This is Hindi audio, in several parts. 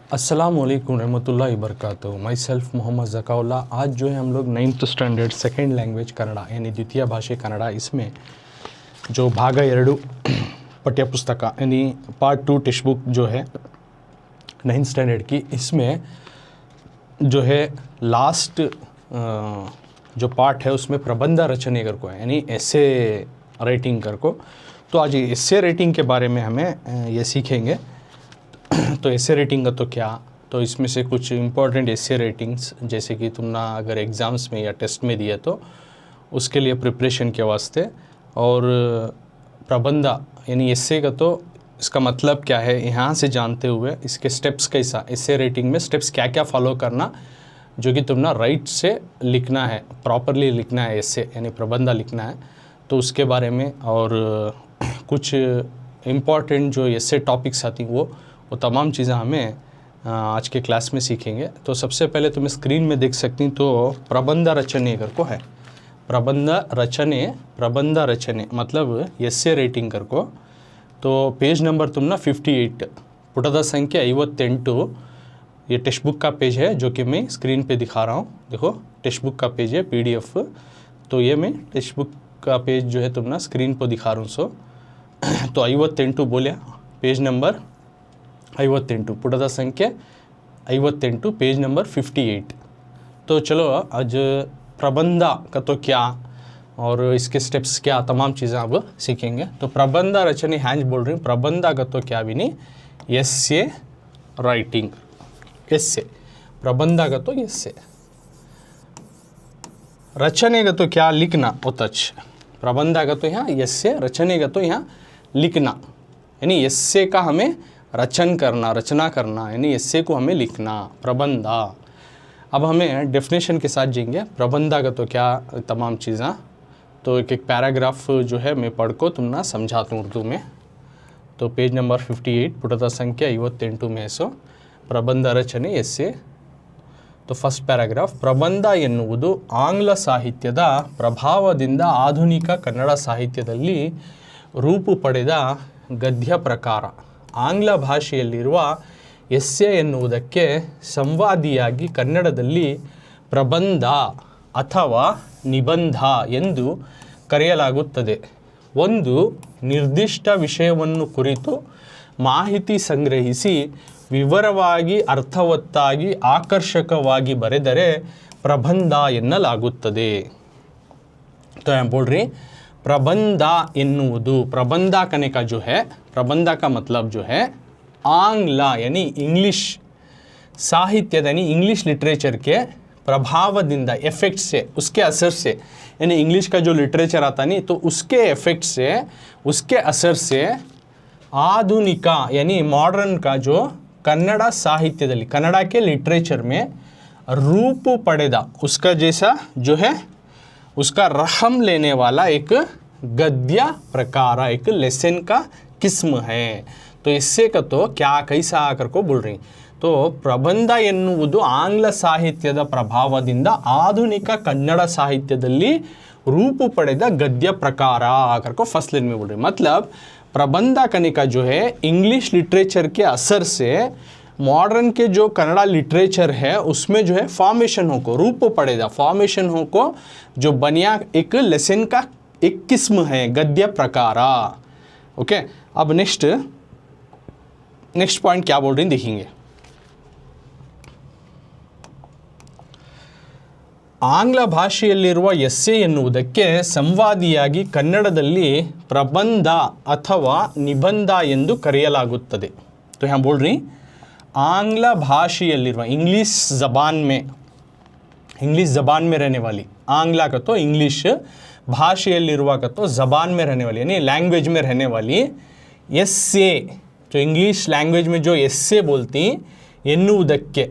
अस्सलामुअलैकुम रहमतुल्लाहि वबरकातुहू। My self Mohammad Zakaullah. आज जो है हम लोग 9th standard second language Kannada यानी द्वितीय भाषे कन्नड़, इसमें जो भाग 2 पठ्य पुस्तक यानी पार्ट 2 टेक्स्ट बुक जो है 9th स्टैंडर्ड की, इसमें जो है लास्ट जो पार्ट है उसमें प्रबंध रचने कर को है यानी एसे राइटिंग कर को। तो आज एसे राइटिंग के बारे में हमें ये सीखेंगे। तो एसे रेटिंग का तो क्या, तो इसमें से कुछ इम्पोर्टेंट एसे रेटिंग्स जैसे कि तुमने अगर एग्ज़ाम्स में या टेस्ट में दिया तो उसके लिए प्रिपरेशन के वास्ते, और प्रबंध यानी एसे का तो इसका मतलब क्या है यहाँ से जानते हुए इसके स्टेप्स कैसा, एसे रेटिंग में स्टेप्स क्या क्या फॉलो करना जो कि तुमने राइट से लिखना है, प्रॉपरली लिखना है एसे यानी प्रबंध लिखना है, तो उसके बारे में। और कुछ इम्पॉर्टेंट जो एसे टॉपिक्स आती वो तमाम चीज़ें हमें आज के क्लास में सीखेंगे। तो सबसे पहले तुम्हें स्क्रीन में देख सकती तो प्रबंध रचने कर को है। प्रबंध रचने मतलब एसे रेटिंग कर को। तो पेज नंबर तुमने 58 पुटದ संख्या 58 ये टेक्स्ट बुक का पेज है जो कि मैं स्क्रीन पे दिखा रहा हूँ। देखो टेक्स्ट बुक का पेज है PDF। तो ये मैं टेक्स्ट बुक का पेज जो है तुमने स्क्रीन पर दिखा रहा हूँ। सो तो 58 बोलिया पेज नंबर 58 पुटದ संख्या 58 पेज नंबर 58। तो चलो आज प्रबंध का तो क्या और इसके स्टेप्स क्या तमाम चीज़ें अब सीखेंगे। तो प्रबंध रचने हैंज बोल रही हूँ। प्रबंध का तो क्या भी नहीं, एसे राइटिंग, एसे प्रबंध का तो एसे, रचने का तो क्या लिखना उतच। प्रबंध का तो यहाँ एसे, रचने का तो यहाँ लिखना यानी एसे का हमें रचना करना यानी एसे को हमें लिखना, प्रबंध। अब हमें डेफिनेशन के साथ जाएंगे। प्रबंध का तो क्या तमाम चीज़ें, तो एक एक पैराग्राफ जो है मैं पढ़ को तुमने समझाता हूँ उर्दू में। तो पेज नंबर 58 पुटದ संख्या 58 में सो ಪ್ರಬಂಧ ರಚನೆ ಎಸ್ಸೆ। तो फर्स्ट पैराग्राफ, ಪ್ರಬಂಧ ಎನ್ನುವುದು ಆಂಗ್ಲ ಸಾಹಿತ್ಯದ ಪ್ರಭಾವದಿಂದ ಆಧುನಿಕ ಕನ್ನಡ ಸಾಹಿತ್ಯದಲ್ಲಿ ರೂಪು ಪಡೆದ ಗದ್ಯ ಪ್ರಕಾರ. ಆಂಗ್ಲ ಭಾಷೆಯಲ್ಲಿರುವ ಎಸ್ಸೆ ಎನ್ನುವುದಕ್ಕೆ ಸಂವಾದಿಯಾಗಿ ಕನ್ನಡದಲ್ಲಿ ಪ್ರಬಂಧ ಅಥವಾ ನಿಬಂಧ ಎಂದು ಕರೆಯಲಾಗುತ್ತದೆ. ಒಂದು ನಿರ್ದಿಷ್ಟ ವಿಷಯವನ್ನು ಕುರಿತು ಮಾಹಿತಿ ಸಂಗ್ರಹಿಸಿ ವಿವರವಾಗಿ ಅರ್ಥವತ್ತಾಗಿ ಆಕರ್ಷಕವಾಗಿ ಬರೆದರೆ ಪ್ರಬಂಧ ಎನ್ನಲಾಗುತ್ತದೆ. तो यहाँ बोल रही प्रबंध एन्नुವುದು, प्रबंध करने का जो है, प्रबंध का मतलब जो है आंग्ल यानी इंग्लिश साहित्य यानी इंग्लिश लिटरेचर के प्रभावದಿಂದ, इफेक्ट से, उसके असर से, यानी इंग्लिश का जो लिटरेचर आता नहीं तो उसके इफेक्ट से, उसके असर से आधुनिक यानी मॉडर्न का जो कन्नड़ साहित्यದಲ್ಲಿ, कन्नड़ के लिटरेचर में रूप पड़ेदा, उसका जैसा जो है उसका रहम लेने वाला एक गद्य प्रकार, एक लेसन का किस्म है. तो इससे का तो क्या कैसा आकर को बोल रही. तो ಪ್ರಬಂಧ ಎನ್ನುವುದು ಆಂಗ್ಲ ಸಾಹಿತ್ಯದ ಪ್ರಭಾವದಿಂದ ಆಧುನಿಕ ಕನ್ನಡ ಸಾಹಿತ್ಯದಲ್ಲಿ रूप पड़ेದ गद्य प्रकार आकर को फर्स्ट लाइन में बोल रही. मतलब प्रबंध करने का जो है इंग्लिश लिटरेचर के असर से मॉडर्न के जो कन्नड़ा लिटरेचर है उसमें जो है फॉर्मेशन हो को, रूप पड़ेगा, फॉर्मेशन हो को जो बनिया एक लेसन का एक किस्म है, गद्य प्रकार. ओके, अब नेक्स्ट पॉइंट क्या बोल रही देखेंगे. ಆಂಗ್ಲ ಭಾಷೆಯಲ್ಲಿರುವ ಎಸ್ಸೆ ಎನ್ನುವುದಕ್ಕೆ ಸಂವಾದಿಯಾಗಿ ಕನ್ನಡದಲ್ಲಿ ಪ್ರಬಂಧ ಅಥವಾ ನಿಬಂಧ ಎಂದು ಕರೆಯಲಾಗುತ್ತದೆ. तो यहाँ बोल रही आंग्ल भाषೆಯಲ್ಲಿರುವ, इंग्लिश ज़बान में रहने वाली, आंग्ल का तो इंग्लिश, भाषೆಯಲ್ಲಿರುವ का तो ज़बान में रहने वाली यानी लैंग्वेज में रहने वाली एस्से, जो इंग्लिश लैंग्वेज में जो एस्से बोलती ಎನ್ನುವುದಕ್ಕೆ,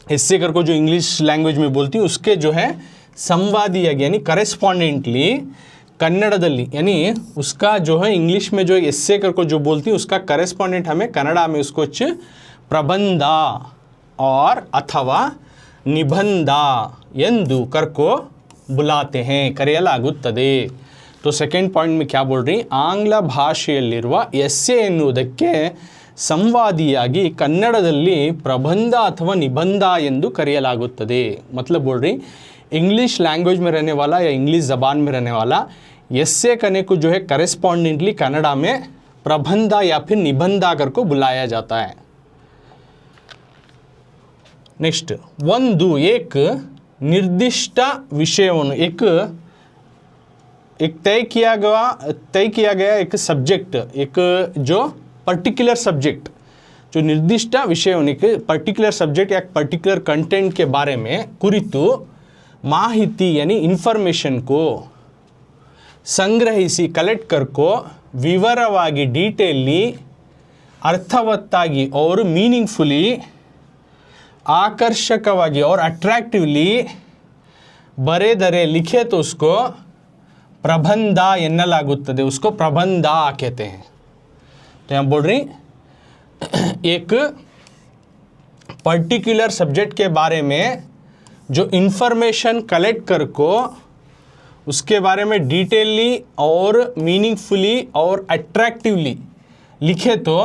एस्से कर को जो इंग्लिश लैंग्वेज में बोलती है उसके जो है संवादियागी यानी करेस्पॉन्डेंटली कन्नड़दल्ली, यानी उसका जो है इंग्लिश में जो एस्से कर को जो बोलती है उसका करेस्पॉन्डेंट हमें कन्नड़ा में उसको प्रबंध और अथवा निबंध ಎಂದು कर को बुलाते हैं, ಕರೆಯಲಾಗುತ್ತದೆ. तो सेकेंड पॉइंट में क्या बोल रही, ಆಂಗ್ಲ ಭಾಷೆಯಲ್ಲಿರುವ ಎಸ್ಸೆ ಎನ್ನುವುದಕ್ಕೆ ಸಂವಾದಿಯಾಗಿ ಕನ್ನಡದಲ್ಲಿ ಪ್ರಬಂಧ ಅಥವಾ निबंध ಎಂದು ಕರೆಯಲಾಗುತ್ತದೆ। मतलब बोल रही इंग्लिश लैंग्वेज में रहने वाला या इंग्लिश ज़बान में रहने वाला एस्से करने को जो है करेस्पॉन्डेंटली कन्नड़ा में प्रबंध या फिर निबंध कर को बुलाया जाता है। नेक्स्ट ಒಂದು एक निर्दिष्ट विषयವನ್ನು एक तय किया गया एक सब्जेक्ट, एक जो पर्टिकुलर सब्जेक्ट, जो निर्दिष्ट विषय एक पर्टिकुलर सब्जेक्ट या पर्टिकुलर कंटेंट के बारे में कुरितु माहिती यानी इन्फॉर्मेशन को संग्रहिಸಿ कलेक्ट करको विवरವಾಗಿ डीटेली अर्थवत्तागी और मीनिंगफुली आकर्षकವಾಗಿ और अट्रैक्टिवली बरेदरे लिखे तो उसको प्रबंध एन्नलागुत्तदे, उसको प्रबंध कहते हैं। तो यहाँ बोल रही एक पर्टिकुलर सब्जेक्ट के बारे में जो इन्फॉर्मेशन कलेक्ट कर को उसके बारे में डिटेली और मीनिंगफुली और अट्रैक्टिवली लिखे तो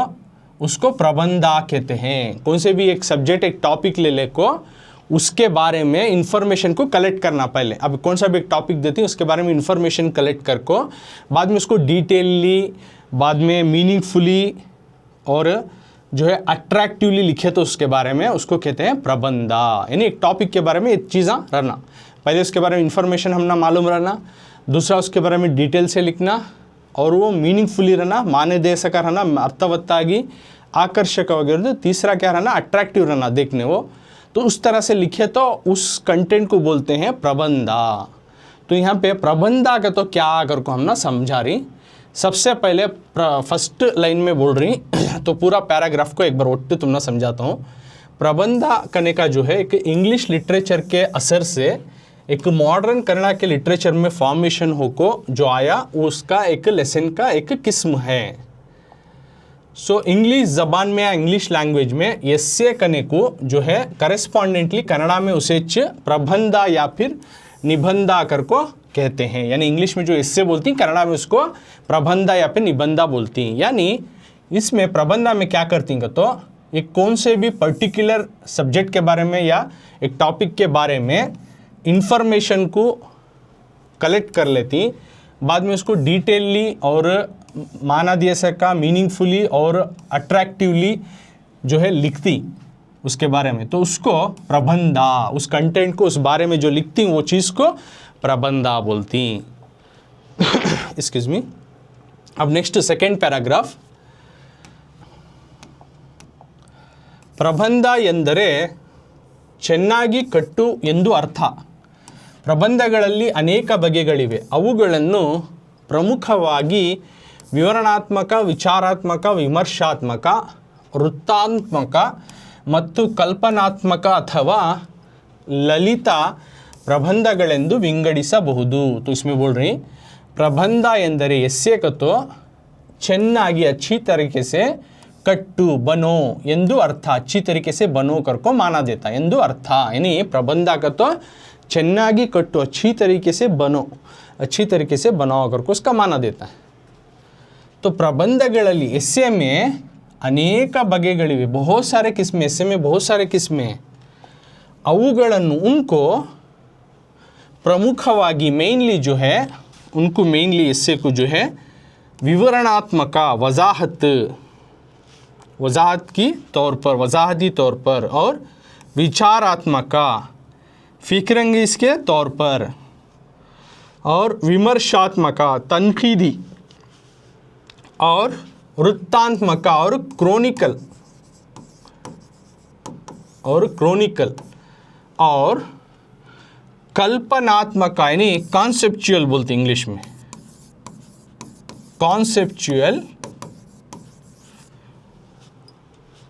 उसको प्रबंध कहते हैं। कौन से भी एक सब्जेक्ट एक टॉपिक ले को उसके बारे में इंफॉर्मेशन को कलेक्ट करना, पहले अब कौन सा भी एक टॉपिक देती है उसके बारे में इंफॉर्मेशन कलेक्ट कर को बाद में उसको डिटेली बाद में मीनिंगफुली और जो है अट्रैक्टिवली लिखे तो उसके बारे में उसको कहते हैं प्रबंध। यानी एक टॉपिक के बारे में ये चीज़ें रहना, पहले उसके बारे में इंफॉर्मेशन हमना मालूम रहना, दूसरा उसके बारे में डिटेल से लिखना और वो मीनिंगफुली रहना, माने दे सका रहना, अर्थवत्तागी आकर्षकವಾಗಿರೋದು, तीसरा क्या रहना अट्रैक्टिव रहना देखने वो, तो उस तरह से लिखे तो उस कंटेंट को बोलते हैं प्रबंध। तो यहाँ पे प्रबंध का तो क्या अगर को हम ना समझा रही, सबसे पहले फर्स्ट लाइन में बोल रही तो पूरा पैराग्राफ को एक बार उठ तुमने समझाता हूँ। प्रबंध करने का जो है एक इंग्लिश लिटरेचर के असर से एक मॉडर्न कन्नड़ा के लिटरेचर में फॉर्मेशन होको जो आया उसका एक लेसन का एक किस्म है। सो इंग्लिश ज़बान में या इंग्लिश लैंग्वेज में एस्से करने को जो है करेस्पॉन्डेंटली कन्नड़ा में उसे प्रबंध या फिर निबंध कर को कहते हैं। यानी इंग्लिश में जो एस्से बोलती हैं कन्नड़ा में उसको प्रबंध या फिर निबंध बोलती हैं। यानी इसमें प्रबंध में क्या करती हैं तो एक कौन से भी पर्टिकुलर सब्जेक्ट के बारे में या एक टॉपिक के बारे में इंफॉर्मेशन को कलेक्ट कर लेती, बाद में उसको डिटेलली और माना दिया सका मीनिंगफुली और अट्रैक्टिवली जो है लिखती उसके बारे में, तो उसको प्रबंध, उस कंटेंट को उस बारे में जो लिखती वो चीज़ को प्रबंध बोलती। Excuse me. अब नेक्स्ट सेकेंड पैराग्राफ, ಪ್ರಬಂಧ ಎಂದರೆ ಚೆನ್ನಾಗಿ ಕಟ್ಟು ಎಂದು ಅರ್ಥ। ಪ್ರಬಂಧಗಳಲ್ಲಿ ಅನೇಕ ಬಗೆಗಳಿವೆ, ಅವುಗಳನ್ನು ಪ್ರಮುಖವಾಗಿ ವಿವರಣಾತ್ಮಕ, ವಿಚಾರಾತ್ಮಕ, ವಿಮರ್ಶಾತ್ಮಕ, ವೃತ್ತಾತ್ಮಕ ಮತ್ತು ಕಲ್ಪನಾತ್ಮಕ ಅಥವಾ ಲಲಿತ ಪ್ರಬಂಧಗಳೆಂದು ವಿಂಗಡಿಸಬಹುದು। तो इसमें बोल रही प्रबंध ಎಂದರೆ ಎಸ್ಸೆ को ಚೆನ್ನಾಗಿ अच्छी तरीके से कट्टू बनो ಎಂದು अर्थ, अच्छी तरीके से बनो कर को माना देता ಎಂದು अर्थ। यानी प्रबंध का तो ಚೆನ್ನಾಗಿ कट्टू अच्छी तरीके से बनो, अच्छी तरीके से बनाओ कर को उसका माना देता है। तो प्रबंधಗಳಲ್ಲಿ एस्से में अनेक बಗೆಗಳಿವೆ, बहुत सारे किस्में, एस्से में बहुत सारे किस्में, ಅವುಗಳನ್ನು उनको प्रमुखವಾಗಿ मेनली जो है उनको मेनली एस्से को जो है विवरणात्मक वजाहत की तौर पर, वजाहती तौर पर और विचारात्मक फिक्रंगीज के तौर पर और विमर्शात्मक तनकीदी और वृत्तात्मक और क्रोनिकल और कल्पनात्मक यानी कॉन्सेप्चुअल बोलते इंग्लिश में, कॉन्सेप्चुअल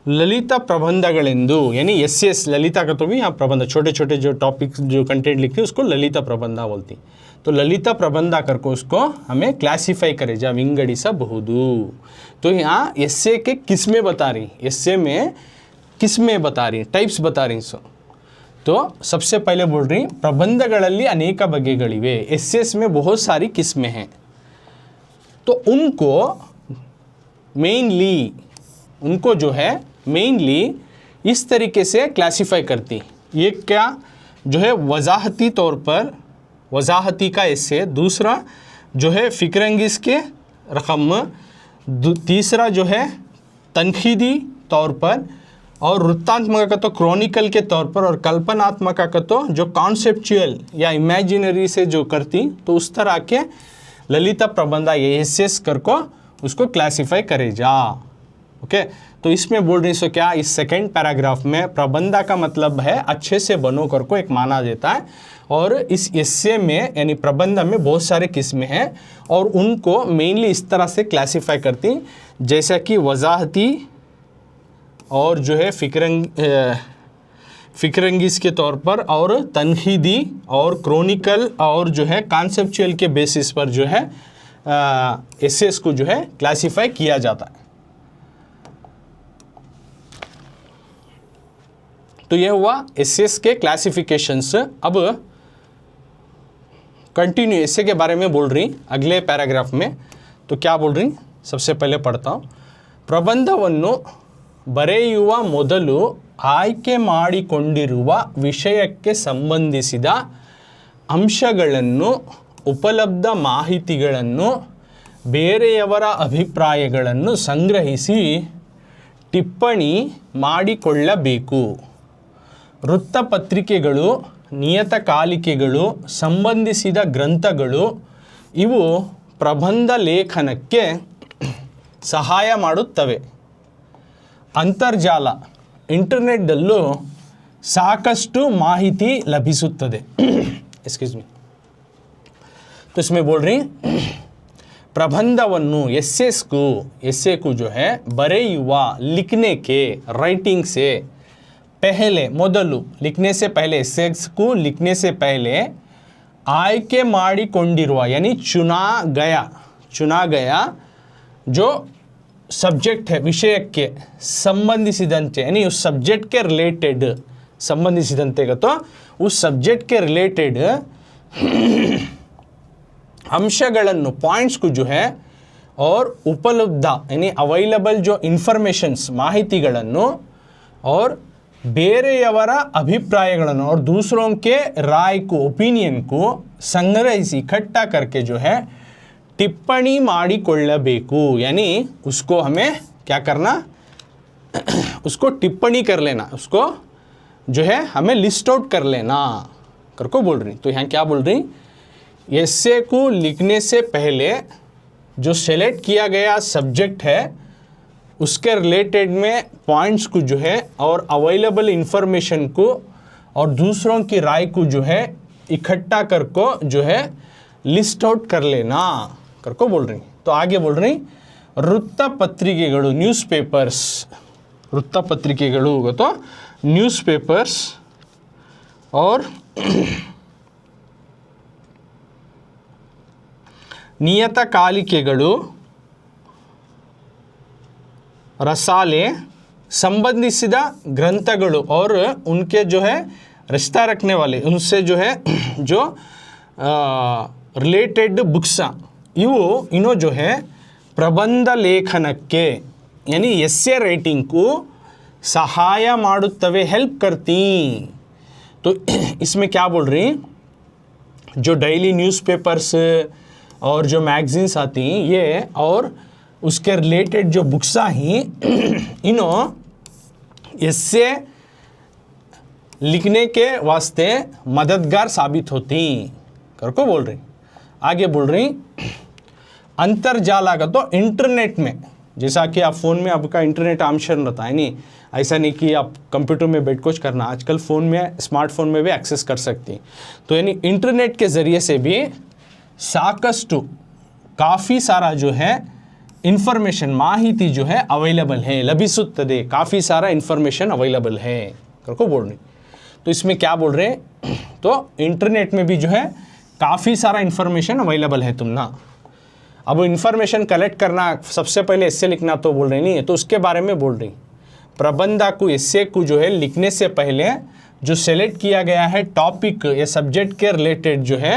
ललिता प्रबंधगಳೆಂದು, यानी एस ललिता का तो भी यहाँ प्रबंध, छोटे छोटे जो टॉपिक जो कंटेंट लिखते हैं उसको ललिता प्रबंध बोलती। तो ललिता प्रबंध करके उसको हमें क्लासीफाई करे जा विंगडिसಬಹುದು। तो यहाँ एस्से के किस्में बता रही, एस्से में किस्में बता रही, टाइप्स बता रही। सो तो सबसे पहले बोल रही प्रबंधಗಳಲ್ಲಿ अनेक बಗೆಗಳಿವೆ, एस्सेस में बहुत सारी किस्में हैं। तो उनको मेनली उनको जो है मेनली इस तरीके से क्लासिफाई करती। ये क्या जो है वजाहती तौर पर, वजाहती का एसे, दूसरा जो है फ़िक्रंगिज़ के रकम, तीसरा जो है तनखीदी तौर पर, और वृत्तांतमक का तो क्रॉनिकल के तौर पर, और कल्पनात्मक का तो जो कॉन्सेप्चुअल या इमेजिनरी से जो करती, तो उस तरह के ललिता प्रबंध ये एसेस कर को उसको क्लासिफाई करे जा। ओके, तो इसमें बोल रही सो क्या, इस सेकेंड पैराग्राफ में प्रबंधा का मतलब है अच्छे से बनो कर को एक माना देता है, और इस एस्से में यानी प्रबंध में बहुत सारे किस्में हैं और उनको मेनली इस तरह से क्लासिफाई करती, जैसा कि वजाहती और जो है फ़िक्रंगिज़ के तौर पर, और तनखीदी और क्रॉनिकल और जो है कॉन्सेप्चुअल के बेसिस पर जो है एसेस को जो है क्लासिफाई किया जाता है। तो यह हुआ एसेस के क्लासिफिकेशंस। अब कंटिन्यू एसे के बारे में बोल रही अगले पैराग्राफ में। तो क्या बोल रही, सबसे पहले पढ़ता हूँ। ಪ್ರಬಂಧವನ್ನು ಬರೆಯುವ ಮೊದಲು ಆಯ್ಕೆ ಮಾಡಿಕೊಂಡಿರುವ ವಿಷಯಕ್ಕೆ ಸಂಬಂಧಿಸಿದ ಅಂಶಗಳನ್ನು, ಉಪಲಬ್ಧ ಮಾಹಿತಿಗಳನ್ನು, ಬೇರೆಯವರ ಅಭಿಪ್ರಾಯಗಳನ್ನು ಸಂಗ್ರಹಿಸಿ ಟಿಪ್ಪಣಿ ಮಾಡಿಕೊಳ್ಳಬೇಕು. ವೃತ್ತಪತ್ರಿಕೆಗಳು, ನಿಯತಕಾಲಿಕೆಗಳು, ಸಂಬಂಧಿಸಿದ ಗ್ರಂಥಗಳು ಇವು ಪ್ರಬಂಧ ಲೇಖನಕ್ಕೆ ಸಹಾಯ ಮಾಡುತ್ತವೆ. ಅಂತರ್ಜಾಲ ಇಂಟರ್ನೆಟ್ದಲ್ಲೂ ಸಾಕಷ್ಟು ಮಾಹಿತಿ ಲಭಿಸುತ್ತದೆ. Excuse me. तो इसमें बोल रही प्रबंधವನ್ನು एस्से को जो है बरेयुवा लिखने के, राइटिंग से पहले, ಮೊದಲು लिखने से पहले, एस्सेस को लिखने से पहले ಆಯ್ಕೆ ಮಾಡಿಕೊಂಡಿರುವ यानी चुना गया जो सब्जेक्ट है, विषय के संबंधिसिदंते यानी उस सब्जेक्ट के रिलेटेड, संबंधिसिदंते का तो उस सब्जेक्ट के रिलेटेड अंशಗಳನ್ನು, पॉइंट्स को जो है, और उपलब्ध यानी अवेलेबल जो इन्फॉर्मेशंस, माहितिಗಳನ್ನು, और ಬೇರೆಯವರ अभिप्रायಗಳನ್ನು और दूसरों के राय को, ओपिनियन को संग्रहिಸಿ इकट्ठा करके जो है टिप्पणी ಮಾಡಿಕೊಳ್ಳಬೇಕು. यानी उसको हमें क्या करना, उसको टिप्पणी कर लेना, उसको जो है हमें लिस्ट आउट कर लेना करको बोल रही. तो यहाँ क्या बोल रही, एस्से को लिखने से पहले जो सेलेक्ट किया गया सब्जेक्ट है उसके रिलेटेड में पॉइंट्स को जो है, और अवेलेबल इंफॉर्मेशन को और दूसरों की राय को जो है इकट्ठा करको जो है लिस्ट आउट कर लेना करको बोल रही. तो आगे बोल रही वृत्तपत्रिಕೆಗಳು, न्यूज़ पेपर्स, वृत्तपत्रिಕೆಗಳು तो न्यूज़ पेपर्स और ನಿಯತಕಾಲಿಕೆಗಳು, रसाले, संबंधिसिद ग्रंथಗಳು और उनके जो है रिश्ता रखने वाले, उनसे जो है जो रिलेटेड बुक्स इवो इनो जो है प्रबंध लेखनಕ್ಕೆ यानी एस्से राइटिंग को सहाय ಮಾಡುತ್ತವೆ, हेल्प करती. तो इसमें क्या बोल रही, जो डेली न्यूज़पेपर्स और जो मैगजीन्स आती हैं ये, और उसके रिलेटेड जो बुक्स ही इनो एस्से लिखने के वास्ते मददगार साबित होती करको बोल रही. आगे बोल रही अंतर्जाल का तो इंटरनेट में, जैसा कि आप फ़ोन में आपका इंटरनेट आमशरण रहता है, नहीं ऐसा नहीं कि आप कंप्यूटर में बैठ कुछ करना, आजकल फ़ोन में, स्मार्टफोन में भी एक्सेस कर सकती. तो यानी इंटरनेट के ज़रिए से भी साकष्टु काफ़ी सारा जो है इन्फॉर्मेशन, माहिती जो है अवेलेबल है, लभिसुತ್ತದೆ, काफ़ी सारा इन्फॉर्मेशन अवेलेबल है करको बोल रही. तो इसमें क्या बोल रहे हैं, तो इंटरनेट में भी जो है काफ़ी सारा इन्फॉर्मेशन अवेलेबल है. तुम ना अब इन्फॉर्मेशन कलेक्ट करना, सबसे पहले एस्से लिखना तो बोल रही नहीं है, तो उसके बारे में बोल रही. प्रबंधा को, एस्से को जो है लिखने से पहले जो सेलेक्ट किया गया है टॉपिक या सब्जेक्ट के रिलेटेड जो है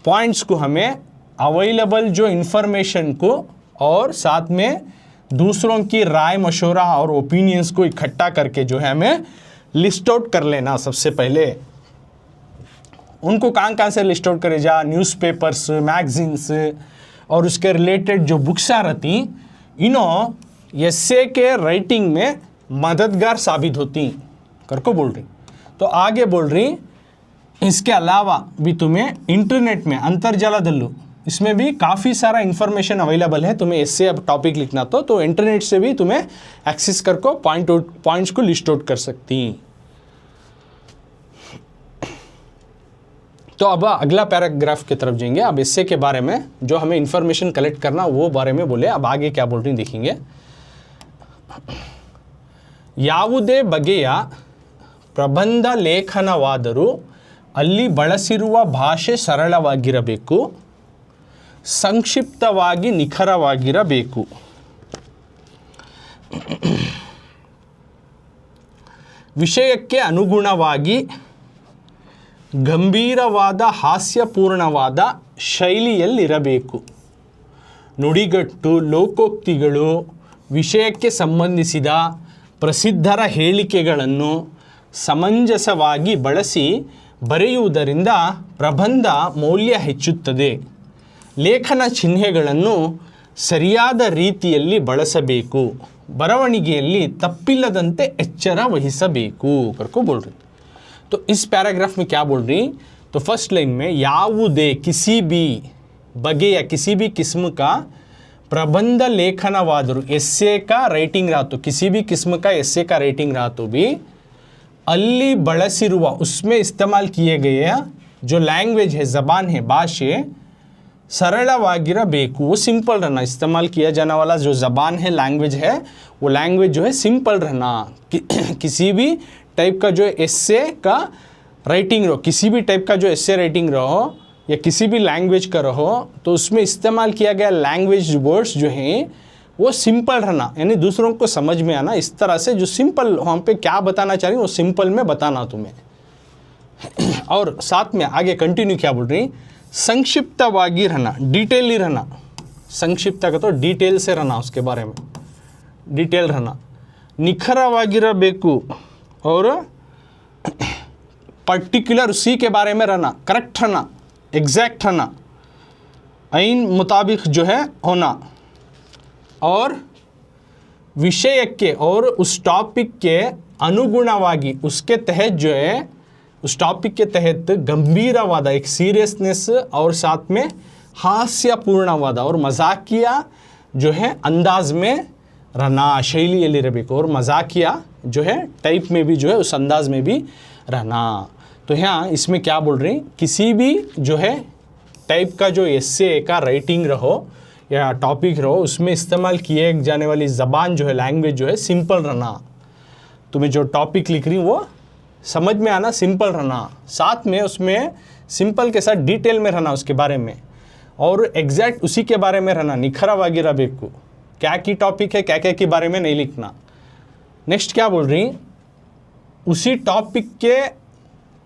पॉइंट्स को हमें अवेलेबल जो इन्फॉर्मेशन को और साथ में दूसरों की राय मशवरा और ओपिनियंस को इकट्ठा करके जो है हमें लिस्ट आउट कर लेना। सबसे पहले उनको कहाँ से लिस्ट आउट करे जा, न्यूज़पेपर्स, मैगजीन्स और उसके रिलेटेड जो बुक्स रहती, इन्हों एस्से के राइटिंग में मददगार साबित होती करको बोल रही। तो आगे बोल रही इसके अलावा भी तुम्हें इंटरनेट में अंतर्जालदल्लू इसमें भी काफ़ी सारा इन्फॉर्मेशन अवेलेबल है। तुम्हें इससे अब टॉपिक लिखना तो इंटरनेट से भी तुम्हें एक्सेस करको पॉइंट्स को लिस्ट आउट कर सकती। तो अब अगला पैराग्राफ की तरफ जाएंगे। अब इससे के बारे में जो हमें इंफॉर्मेशन कलेक्ट करना वो बारे में बोले। अब आगे क्या बोल रही देखेंगे। ಯಾವುದೇ ಬಗೆಯ ಪ್ರಬಂಧ ಲೇಖನವಾದರೂ ಅಲ್ಲಿ ಬಳಸಿರುವ ಭಾಷೆ ಸರಳವಾಗಿರಬೇಕು, ಸಂಕ್ಷಿಪ್ತವಾಗಿ ನಿಖರವಾಗಿರಬೇಕು. ವಿಷಯಕ್ಕೆ ಅನುಗುಣವಾಗಿ ಗಂಭೀರವಾದ ಹಾಸ್ಯಪೂರ್ಣವಾದ ಶೈಲಿಯಲ್ಲಿರಬೇಕು. ನುಡಿಗಟ್ಟು, ಲೋಕೋಕ್ತಿಗಳು, ವಿಷಯಕ್ಕೆ ಸಂಬಂಧಿಸಿದ ಪ್ರಸಿದ್ಧರ ಹೇಳಿಕೆಗಳನ್ನು ಸಮಂಜಸವಾಗಿ ಬಳಸಿ ಬರೆಯುವುದರಿಂದ ಪ್ರಬಂಧ ಮೌಲ್ಯ ಹೆಚ್ಚುತ್ತದೆ. ಲೇಖನ ಚಿಹ್ನೆಗಳನ್ನು ಸರಿಯಾದ ರೀತಿಯಲ್ಲಿ ಬಳಸಬೇಕು. ಬರವಣಿಗೆಯಲ್ಲಿ ತಪ್ಪಿಲ್ಲದಂತೆ ಎಚ್ಚರ ವಹಿಸಬೇಕು करको बोल रही। तो इस पैराग्राफ में क्या बोल रही, तो फर्स्ट लाइन में ಯಾವುದೇ किसी भी बगे या किसी भी किस्म का प्रबंध लेखनवादरू एस्से का राइटिंग रहा तो किसी भी किस्म का एस्से का राइटिंग रहा तो भी अल्ली ಬಳಸಿರುವ उसमें इस्तेमाल किए गए जो लैंग्वेज है, ज़बान है, भाषे सरलವಾಗಿರಬೇಕು, वो सिंपल रहना। इस्तेमाल किया जाने वाला जो ज़बान है, लैंग्वेज है, वो लैंग्वेज जो है सिंपल रहना। किसी भी टाइप का जो एस्से का राइटिंग रहो, किसी भी टाइप का जो एस्से राइटिंग रहो या किसी भी लैंग्वेज का रहो तो उसमें इस्तेमाल किया गया लैंग्वेज वर्ड्स जो हैं वो सिंपल रहना, यानी दूसरों को समझ में आना। इस तरह से जो सिंपल वहाँ पे क्या बताना चाह रही वो सिंपल में बताना तुम्हें। और साथ में आगे कंटिन्यू क्या बोल रही, संक्षिप्तವಾಗಿ रहना, डिटेल ही रहना। संक्षिप्त का तो डिटेल से रहना, उसके बारे में डिटेल रहना। निखरವಾಗಿರಬೇಕು और पर्टिकुलर उसी के बारे में रहना, करेक्ट रहना, एग्जैक्ट रहना, आइन मुताबिक जो है होना। और विषय के और उस टॉपिक के अनुगुणವಾಗಿ उसके तहत जो है उस टॉपिक के तहत गंभीरवाद, एक सीरियसनेस और साथ में हास्यपूर्णवाद और मजाकिया जो है अंदाज में रहना, शैलियಲ್ಲಿರಬೇಕು। और मजाकिया जो है टाइप में भी जो है उस अंदाज में भी रहना। तो यहाँ इसमें क्या बोल रही, किसी भी जो है टाइप का जो एस्से का राइटिंग रहो या टॉपिक रहो उसमें इस्तेमाल किए जाने वाली ज़बान जो है, लैंग्वेज जो है सिंपल रहना। तुम्हें जो टॉपिक लिख रही वो समझ में आना, सिंपल रहना। साथ में उसमें सिंपल के साथ डिटेल में रहना उसके बारे में, और एग्जैक्ट उसी के बारे में रहना। निखरವಾಗಿರಬೇಕು, क्या की टॉपिक है, क्या क्या के बारे में नहीं लिखना। नेक्स्ट क्या बोल रही, उसी टॉपिक के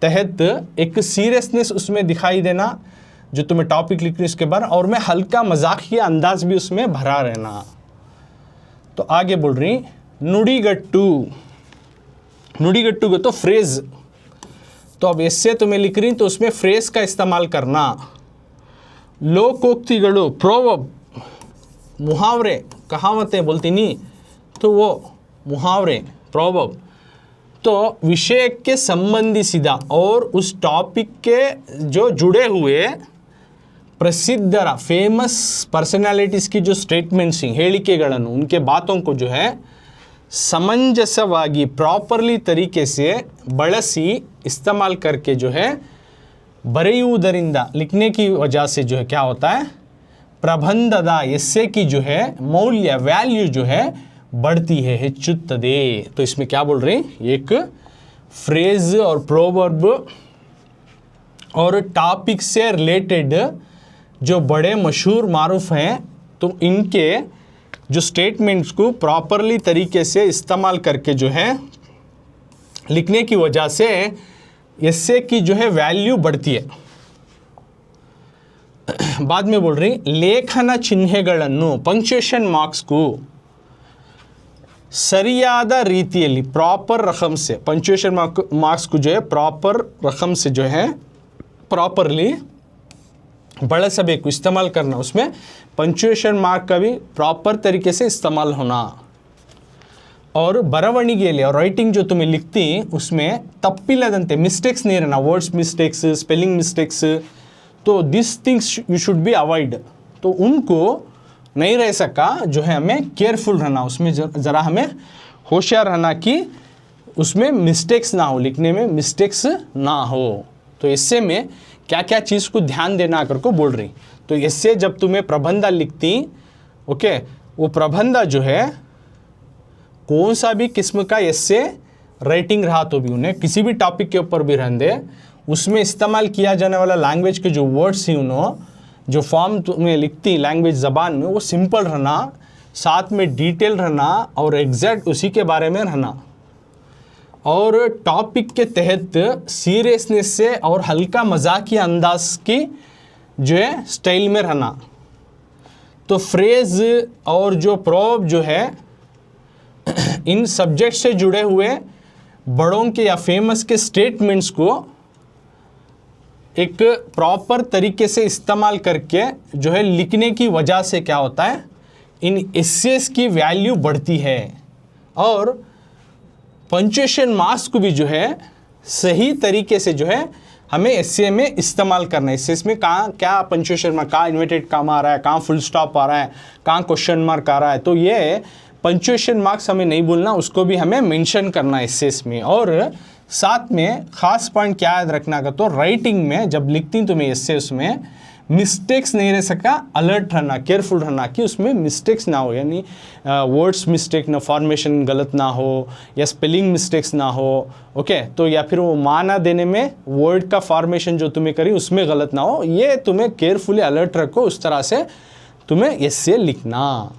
तहत एक सीरियसनेस उसमें दिखाई देना जो तुम्हें टॉपिक लिख रही उसके बारे, और में हल्का मजाकिया अंदाज भी उसमें भरा रहना। तो आगे बोल रही नुडिगट्टू, नुडिगट्टू को तो फ्रेज, तो अब इससे तुम्हें लिख रही तो उसमें फ्रेज का इस्तेमाल करना। लोकोक्तिಗಳು, प्रोवर्ब, मुहावरे, कहावतें बोलती नहीं तो वो मुहावरे, प्रोवर्ब। तो विषय के संबंधिसिदा और उस टॉपिक के जो जुड़े हुए प्रसिद्धರ, फेमस पर्सनालिटीज़ की जो स्टेटमेंट्स ಹೇಳಿಕೆಗಳನ್ನು, उनके बातों को जो है समंजसವಾಗಿ प्रॉपरली तरीके से ಬಳಸಿ इस्तेमाल करके जो है ಬರೆಯುವುದರಿಂದ, लिखने की वजह से जो है क्या होता है, प्रबंधದ एस्से की जो है मौल्य, वैल्यू जो है बढ़ती है, ಹೆಚ್ಚುತ್ತದೆ। तो इसमें क्या बोल रहे हैं, एक फ्रेज और प्रोवर्ब और टॉपिक से रिलेटेड जो बड़े मशहूर मारूफ हैं तो इनके जो स्टेटमेंट्स को प्रॉपरली तरीके से इस्तेमाल करके जो है लिखने की वजह से एस्से की जो है वैल्यू बढ़ती है। बाद में बोल रही लेखन चिन्हेಗಳನ್ನು, पंक्चुएशन मार्क्स को ಸರಿಯಾದ ರೀತಿಯಲ್ಲಿ ಪ್ರಾಪರ್ रकम से पंक्चुएशन मार्क्स को जो है प्रॉपर रकम से जो है प्रॉपरली ಬಳಸಬೇಕು, इस्तेमाल करना, उसमें पंक्चुएशन मार्क का भी प्रॉपर तरीके से इस्तेमाल होना। और ಬರವಣಿಗೆಯಲ್ಲಿ और राइटिंग जो तुम्हें लिखती उसमें ತಪ್ಪಿಲ್ಲದಂತೆ मिस्टेक्स नहीं रहना, वर्ड्स मिस्टेक्स, स्पेलिंग मिस्टेक्स, तो this things you should be avoid. तो उनको नहीं रह सका जो है हमें केयरफुल रहना, उसमें ज़रा हमें होशियार रहना कि उसमें मिस्टेक्स ना हो, लिखने में मिस्टेक्स ना हो। तो इससे में क्या क्या चीज़ को ध्यान देना कर को बोल रही। तो इससे जब तुम्हें प्रबंधा लिखती, ओके, वो प्रबंधा जो है कौन सा भी किस्म का इससे राइटिंग रहा तो भी उन्हें किसी भी टॉपिक के ऊपर भी रहने दे, उसमें इस्तेमाल किया जाने वाला लैंग्वेज के जो वर्ड्स ही उन्होंने जो फॉर्म तुम्हें लिखती लैंग्वेज ज़बान में वो सिंपल रहना, साथ में डिटेल रहना और एग्जैक्ट उसी के बारे में रहना, और टॉपिक के तहत सीरियसनेस से और हल्का मजाकिया अंदाज की जो है स्टाइल में रहना। तो फ्रेज़ और जो प्रॉब जो है इन सब्जेक्ट से जुड़े हुए बड़ों के या फेमस के स्टेटमेंट्स को एक प्रॉपर तरीके से इस्तेमाल करके जो है लिखने की वजह से क्या होता है, इन एसेस की वैल्यू बढ़ती है। और पंक्चुएशन मार्क्स को भी जो है सही तरीके से जो है हमें एसे में इस्तेमाल करना है। एसेस में कहाँ क्या पंक्चुएशन मार्क, कहाँ इन्वर्टेड कॉमा आ रहा है, कहाँ फुल स्टॉप आ रहा है, कहाँ क्वेश्चन मार्क आ रहा है, तो ये पंक्चुएशन मार्क्स हमें नहीं भूलना, उसको भी हमें मेंशन करना है एसेस में। और साथ में ख़ास पॉइंट क्या याद रखना का, तो राइटिंग में जब लिखती तुम्हें इससे उसमें मिस्टेक्स नहीं रह सका, अलर्ट रहना, केयरफुल रहना कि उसमें मिस्टेक्स ना हो, यानी वर्ड्स मिस्टेक ना, फॉर्मेशन गलत ना हो या स्पेलिंग मिस्टेक्स ना हो, ओके। तो या फिर वो माना देने में वर्ड का फॉर्मेशन जो तुम्हें करी उसमें गलत ना हो, ये तुम्हें केयरफुली अलर्ट रखो, उस तरह से तुम्हें इससे लिखना।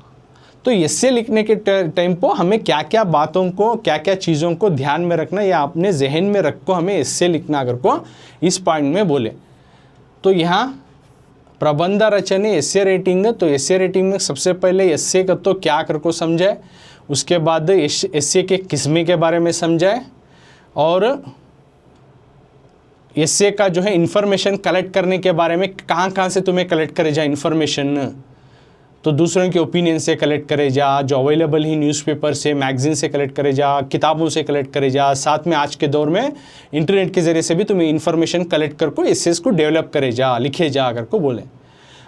तो इससे लिखने के टाइम पर हमें क्या क्या बातों को, क्या क्या चीज़ों को ध्यान में रखना या अपने जहन में रख को हमें इससे लिखना कर को इस पॉइंट में बोले। तो यहाँ प्रबंध रचने एसे रेटिंग, तो एसे रेटिंग में सबसे पहले एसे का तो क्या कर को समझाए, उसके बाद एसे के किस्में के बारे में समझाए, और एसे का जो है इन्फॉर्मेशन कलेक्ट करने के बारे में कहाँ कहाँ से तुम्हें कलेक्ट करे जा इन्फॉर्मेशन, तो दूसरों के ओपिनियन से कलेक्ट करे जा, जो अवेलेबल ही न्यूज़पेपर से, मैगज़ीन से कलेक्ट करे जा, किताबों से कलेक्ट करे जा, साथ में आज के दौर में इंटरनेट के ज़रिए से भी तुम्हें इन्फॉर्मेशन कलेक्ट कर को एसेस को डेवलप करे जा, लिखे जा कर को बोले।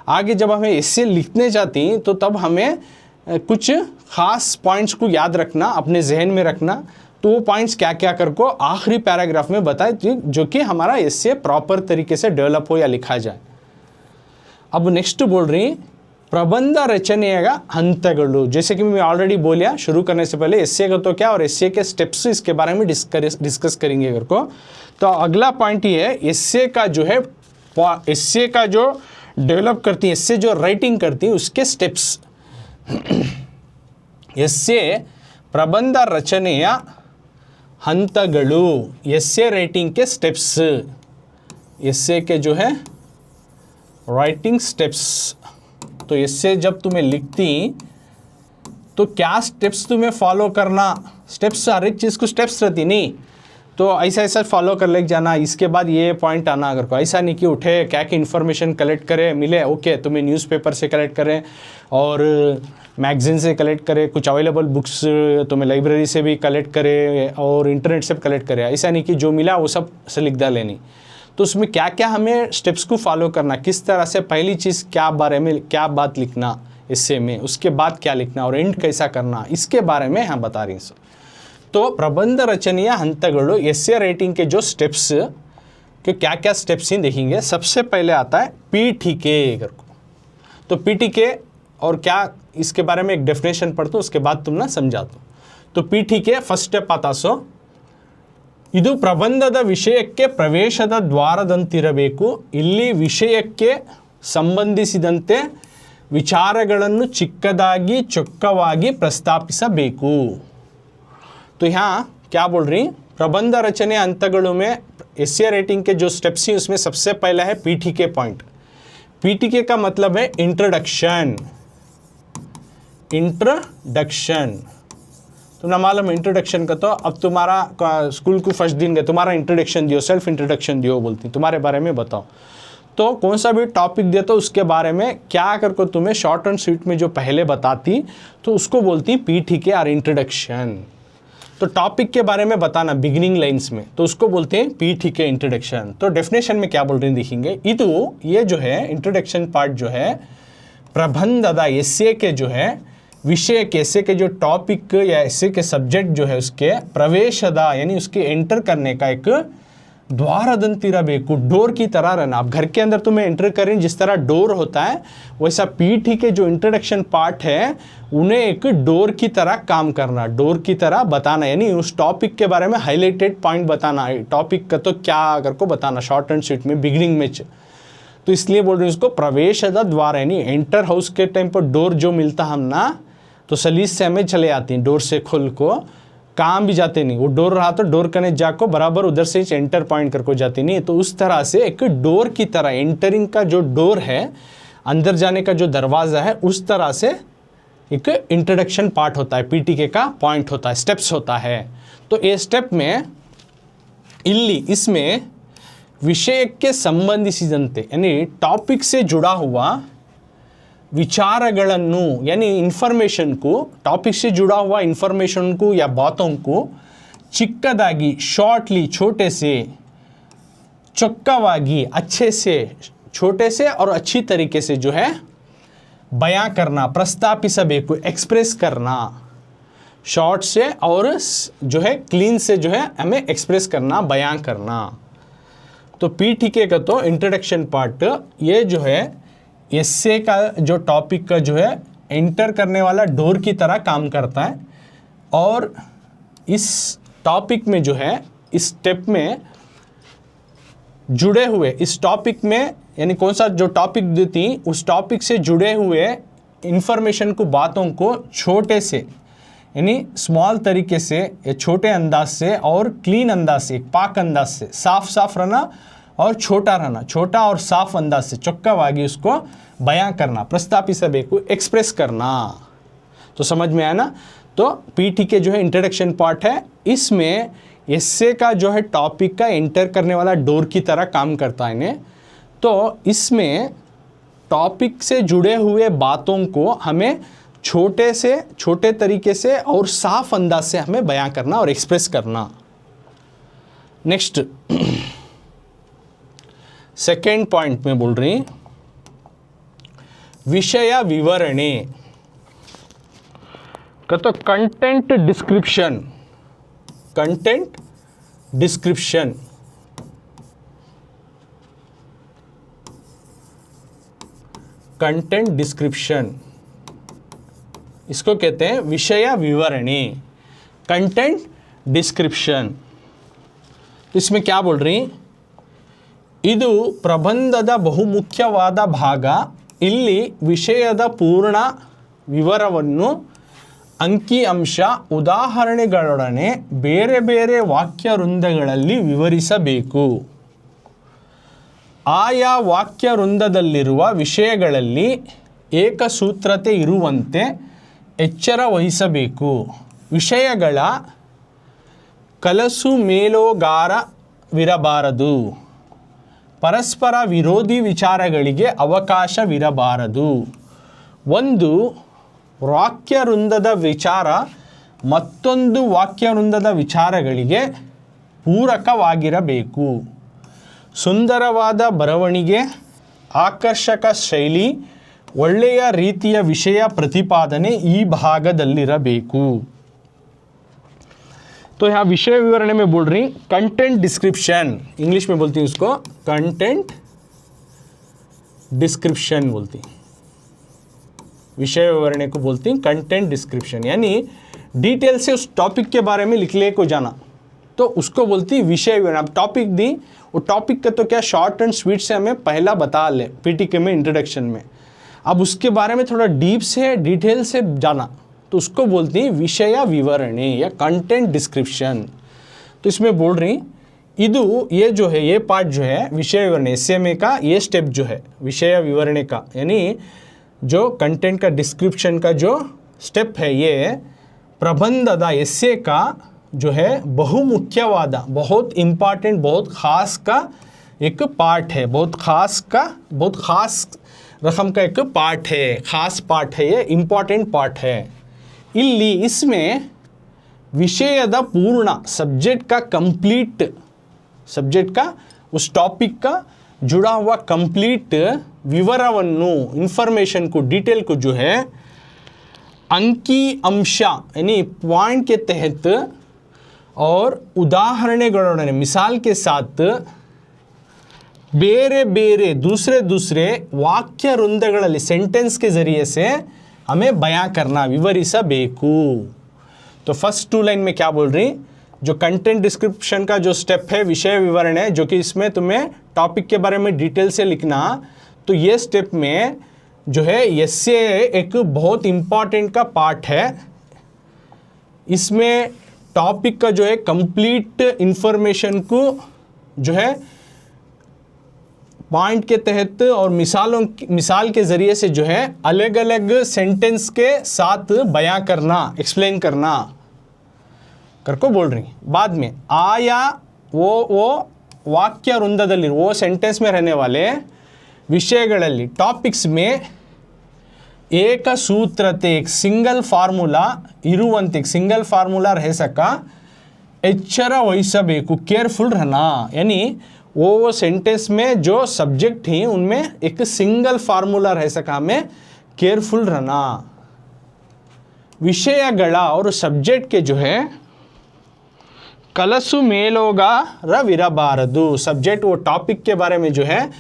आगे जब हमें एसे लिखने जाती तो तब हमें कुछ ख़ास पॉइंट्स को याद रखना, अपने जहन में रखना। तो वो पॉइंट्स क्या क्या कर को आखिरी पैराग्राफ में बताए, जो कि हमारा एसे प्रॉपर तरीके से डेवलप हो या लिखा जाए। अब नेक्स्ट बोल रही प्रबंध रचनेगा हंतगलु, जैसे कि मैं ऑलरेडी बोलिया शुरू करने से पहले एसे का तो क्या और एसे के स्टेप्स, इसके बारे में डिस्कस करेंगे अगर को। तो अगला पॉइंट ये है एसे का जो है, एसे का जो डेवलप करती है, एसे जो राइटिंग करती है उसके स्टेप्स। एसे प्रबंध रचನೆಯ हंतगलु, एसे राइटिंग के स्टेप्स, एसे के जो है राइटिंग स्टेप्स। तो इससे जब तुम्हें लिखती तो क्या स्टेप्स तुम्हें फॉलो करना, स्टेप्स हर एक चीज़ को स्टेप्स रहती नहीं, तो ऐसा ऐसा फॉलो कर ले जाना, इसके बाद ये पॉइंट आना। अगर को ऐसा नहीं कि उठे क्या क्या इन्फॉर्मेशन कलेक्ट करे मिले, ओके, तुम्हें न्यूज़पेपर से कलेक्ट करें और मैगज़ीन से कलेक्ट करे, कुछ अवेलेबल बुक्स तुम्हें लाइब्रेरी से भी कलेक्ट करे और इंटरनेट से भी कलेक्ट करे, ऐसा नहीं कि जो मिला वो सब से लिख डाल लेनी। तो उसमें क्या क्या हमें स्टेप्स को फॉलो करना, किस तरह से पहली चीज़ क्या बारे में क्या बात लिखना इससे में, उसके बाद क्या लिखना और एंड कैसा करना, इसके बारे में हम बता रही हैं। तो प्रबंध रचನೆಯ हंतगलु, एसे राइटिंग के जो स्टेप्स के क्या क्या स्टेप्स ही देखेंगे। सबसे पहले आता है पीठिके। तो पीठिके और क्या, इसके बारे में एक डेफिनेशन पढ़ते उसके बाद तुम ना समझा दो। तो पीठिके फर्स्ट स्टेप आता सो, ಇದು ಪ್ರಬಂಧದ ವಿಷಯಕ್ಕೆ ಪ್ರವೇಶದ ದ್ವಾರದಂತಿರಬೇಕು। ಇಲ್ಲಿ ವಿಷಯಕ್ಕೆ ಸಂಬಂಧಿಸಿದಂತೆ ವಿಚಾರಗಳನ್ನು ಚಿಕ್ಕದಾಗಿ ಚೊಕ್ಕವಾಗಿ ಪ್ರಸ್ತಾಪಿಸಬೇಕು। तो यहाँ क्या बोल रही, प्रबंध रचने अंतगलु में एसे राइटिंग के जो स्टेप्स हैं उसमें सबसे पहला है पीठिके पॉइंट। पीठिके का मतलब है इंट्रोडक्शन, इंट्रोडक्शन। तुम्हें मालूम है इंट्रोडक्शन का, तो अब तुम्हारा स्कूल को फर्स्ट दिन गए, तुम्हारा इंट्रोडक्शन दियो, सेल्फ इंट्रोडक्शन दियो बोलती, तुम्हारे बारे में बताओ। तो कौन सा भी टॉपिक दे तो उसके बारे में क्या करके तुम्हें शॉर्ट एंड स्वीट में जो पहले बताती तो उसको बोलती पीठिके और इंट्रोडक्शन। तो टॉपिक के बारे में बताना बिगिनिंग लाइंस में, तो उसको बोलते हैं पीठिके इंट्रोडक्शन। तो डेफिनेशन में क्या बोल रहे हैं देखेंगे। ಇದು ये जो है इंट्रोडक्शन पार्ट जो है प्रबंधದ एस्से के जो है विषय के, एस्से के जो टॉपिक या एस्से के सब्जेक्ट जो है उसके प्रवेशದ यानी उसके एंटर करने का एक द्वारದಂತಿರಬೇಕು, डोर की तरह रहना। अब घर के अंदर तुम्हें एंटर करें जिस तरह डोर होता है, वैसा पीठी के जो इंट्रोडक्शन पार्ट है उन्हें एक डोर की तरह काम करना, डोर की तरह बताना, यानी उस टॉपिक के बारे में हाईलाइटेड पॉइंट बताना, टॉपिक का तो क्या अगर को बताना शॉर्ट एंड स्वीट में बिगिनिंग में। तो इसलिए बोल रहे हैं उसको प्रवेशದ द्वार, यानी एंटर हाउस के टाइम पर डोर जो मिलता हम ना, तो सलीस से हमें चले आती हैं डोर से खोल को, काम भी जाते नहीं, वो डोर रहा तो डोर कने जाको बराबर उधर से एंटर पॉइंट करको जाती नहीं। तो उस तरह से एक डोर की तरह एंटरिंग का जो डोर है, अंदर जाने का जो दरवाज़ा है, उस तरह से एक इंट्रोडक्शन पार्ट होता है, पीटीके का पॉइंट होता है, स्टेप्स होता है। तो ये स्टेप में इल्ली इसमें विषय के संबंधिसिದಂತೆ यानी टॉपिक से जुड़ा हुआ विचारಗಳನ್ನು यानी इन्फॉर्मेशन को, टॉपिक से जुड़ा हुआ इन्फॉर्मेशन को या बातों को चिक्कदागी शॉर्टली छोटे से, चौक्काವಾಗಿ अच्छे से, छोटे से और अच्छी तरीके से जो है बयां करना, प्रस्तापिಸಬೇಕು एक्सप्रेस करना, शॉर्ट से और जो है क्लीन से जो है हमें एक्सप्रेस करना, बयां करना। तो पीठिके का तो इंट्रोडक्शन पार्ट ये जो है एस्से का जो टॉपिक का जो है एंटर करने वाला डोर की तरह काम करता है। और इस टॉपिक में जो है इस स्टेप में जुड़े हुए, इस टॉपिक में यानी कौन सा जो टॉपिक देती उस टॉपिक से जुड़े हुए इंफॉर्मेशन को, बातों को छोटे से यानी स्मॉल तरीके से या छोटे अंदाज से और क्लीन अंदाज से, पाक अंदाज से, साफ साफ रहना और छोटा रहना, छोटा और साफ अंदाज से चौक्काವಾಗಿ उसको बयां करना, प्रस्तापिಸಬೇಕು एक्सप्रेस करना। तो समझ में आया ना। तो पीठिके जो है इंट्रोडक्शन पार्ट है, इसमें एस्से का जो है टॉपिक का एंटर करने वाला डोर की तरह काम करता है इन्हें। तो इसमें टॉपिक से जुड़े हुए बातों को हमें छोटे से, छोटे तरीके से और साफ अंदाज से हमें बयां करना और एक्सप्रेस करना। नेक्स्ट सेकेंड पॉइंट में बोल रही विषय विवरणे का, तो content description, content description, content description इसको कहते हैं विषय विवरणी, कंटेंट डिस्क्रिप्शन। तो इसमें क्या बोल रही, ಇದು ಪ್ರಬಂಧದ ಬಹುಮುಖ್ಯವಾದ ಭಾಗ। ಇಲ್ಲಿ ವಿಷಯದ ಪೂರ್ಣ ವಿವರವನ್ನು ಅಂಕಿ ಅಂಶ ಉದಾಹರಣೆಗಳೊಡನೆ ಬೇರೆ ಬೇರೆ ವಾಕ್ಯ ವೃಂದಗಳಲ್ಲಿ ವಿವರಿಸಬೇಕು। ಆಯಾ ವಾಕ್ಯ ವೃಂದದಲ್ಲಿರುವ ವಿಷಯಗಳಲ್ಲಿ ಏಕಸೂತ್ರತೆ ಇರುವಂತೆ ಎಚ್ಚರ ವಹಿಸಬೇಕು। ವಿಷಯಗಳ ಕಲಸು ಮೇಲೋಗಾರವಿರಬಾರದು, ಪರಸ್ಪರ ವಿರೋಧಿ ವಿಚಾರಗಳಿಗೆ ಅವಕಾಶವಿರಬಾರದು। ಒಂದು ವಾಕ್ಯವೃಂದದ ವಿಚಾರ ಮತ್ತೊಂದು ವಾಕ್ಯವೃಂದದ ವಿಚಾರಗಳಿಗೆ ಪೂರಕವಾಗಿರಬೇಕು। ಸುಂದರವಾದ ಬರವಣಿಗೆ, ಆಕರ್ಷಕ ಶೈಲಿ, ಒಳ್ಳೆಯ ರೀತಿಯ ವಿಷಯ ಪ್ರತಿಪಾದನೆ ಈ ಭಾಗದಲ್ಲಿರಬೇಕು। तो यहाँ विषय विवरण में बोल रही कंटेंट डिस्क्रिप्शन, इंग्लिश में बोलती हूँ उसको कंटेंट डिस्क्रिप्शन बोलती, विषय विवरण को बोलती कंटेंट डिस्क्रिप्शन, यानी डिटेल से उस टॉपिक के बारे में लिखने को जाना, तो उसको बोलती विषय विवरण। अब टॉपिक दी, वो टॉपिक का तो क्या शॉर्ट एंड स्वीट से हमें पहला बता ले पीटीके में इंट्रोडक्शन में, अब उसके बारे में थोड़ा डीप से डिटेल से जाना, तो उसको बोलती हैं विषय विवरणी या कंटेंट डिस्क्रिप्शन। तो इसमें बोल रही इदु ये जो है, ये पार्ट जो है विषय विवरण एस्से में का ये स्टेप जो है विषय विवरण का, यानी जो कंटेंट का डिस्क्रिप्शन का जो स्टेप है ये प्रबंधದ एस्से का जो है बहुमुख्यवाद, बहुत इम्पॉर्टेंट, बहुत ख़ास का एक पार्ट है, बहुत ख़ास रकम का एक पार्ट है, ख़ास पार्ट है, ये इम्पॉर्टेंट पार्ट है। इल्ली इसमें विषयದ पूर्ण सब्जेक्ट का कंप्लीट, सब्जेक्ट का उस टॉपिक का जुड़ा हुआ कंप्लीट विवरवन्नु, इंफॉर्मेशन को, डिटेल को जो है अंकी अंश यानी पॉइंट के तहत और उदाहरणेಗಳೊಡನೆ मिसाल के साथ ಬೇರೆ ಬೇರೆ दूसरे वाक्य वृंदಗಳಲ್ಲಿ सेंटेंस के ज़रिए से हमें बयां करना, विवरिसಬೇಕು। तो फर्स्ट 2 लाइन में क्या बोल रही, जो कंटेंट डिस्क्रिप्शन का जो स्टेप है, विषय विवरण है, जो कि इसमें तुम्हें टॉपिक के बारे में डिटेल से लिखना, तो ये स्टेप में जो है एस्से एक बहुत इम्पॉर्टेंट का पार्ट है। इसमें टॉपिक का जो है कंप्लीट इंफॉर्मेशन को जो है पॉइंट के तहत और मिसाल के ज़रिए से जो है अलग अलग सेंटेंस के साथ बयां करना, एक्सप्लेन करना करको बोल रही। बाद में आया वो वाक्य वृंदದಲ್ಲಿ, वो सेंटेंस में रहने वाले विषयಗಳಲ್ಲಿ, टॉपिक्स में एक सूत्रते, एक सिंगल फार्मूला इरुವಂತೆ, एक सिंगल फार्मूला रह सका, एಚ್ಚರ ವಹಿಸಬೇಕು, केयरफुल रहना, यानी वो सेंटेंस में जो सब्जेक्ट ही उनमें एक सिंगल फार्मूला रह सका, हमें केयरफुल रहना। विषयಗಳ और सब्जेक्ट के जो है कलसु मेलोगारविरबारदु, सब्जेक्ट वो टॉपिक के बारे में जो है